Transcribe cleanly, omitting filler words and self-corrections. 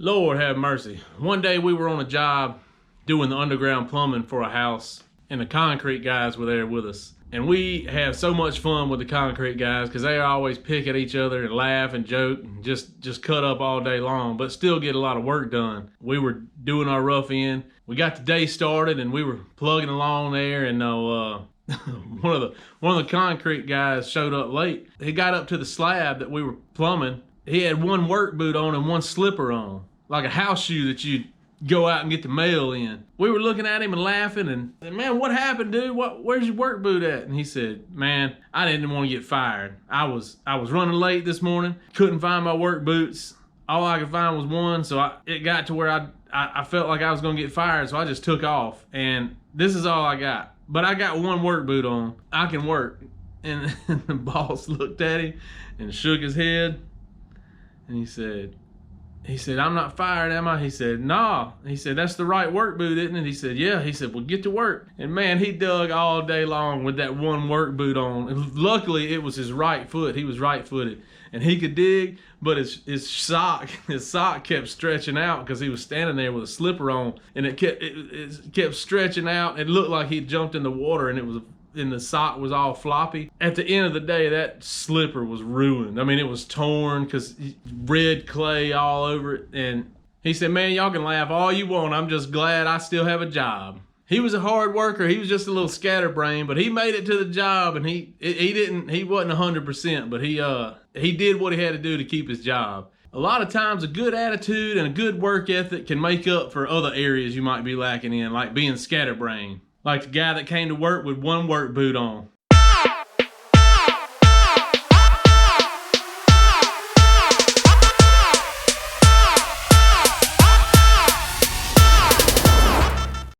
Lord have mercy. One day we were on a job doing the underground plumbing for a house, and the concrete guys were there with us. And we have so much fun with the concrete guys because they always pick at each other and laugh and joke and just cut up all day long, but still get a lot of work done. We were doing our rough end. We got the day started and we were plugging along there, and one of the concrete guys showed up late. He got up to the slab that we were plumbing. He had one work boot on and one slipper on, like a house shoe that you go out and get the mail in. We were looking at him and laughing and said, "Man, what happened, dude? Where's your work boot at?" And he said, "Man, I didn't want to get fired. I was running late this morning, couldn't find my work boots. All I could find was one, so it got to where I felt like I was gonna get fired, so I just took off. And this is all I got. But I got one work boot on. I can work." And the boss looked at him and shook his head. And he said, "I'm not fired, am I?" He said, "Nah." He said, "That's the right work boot, isn't it?" He said, "Yeah." He said, "Well, get to work." And man, he dug all day long with that one work boot on. And luckily, it was his right foot. He was right-footed. And he could dig, but his sock kept stretching out because he was standing there with a slipper on. And it kept stretching out. It looked like he jumped in the water, and the sock was all floppy. At the end of the day, that slipper was ruined. I mean, it was torn because red clay all over it. And he said, "Man, y'all can laugh all you want. I'm just glad I still have a job." He was a hard worker. He was just a little scatterbrain, but he made it to the job, and he wasn't 100%, but he did what he had to do to keep his job. A lot of times a good attitude and a good work ethic can make up for other areas you might be lacking in, like being scatterbrain. Like the guy that came to work with one work boot on.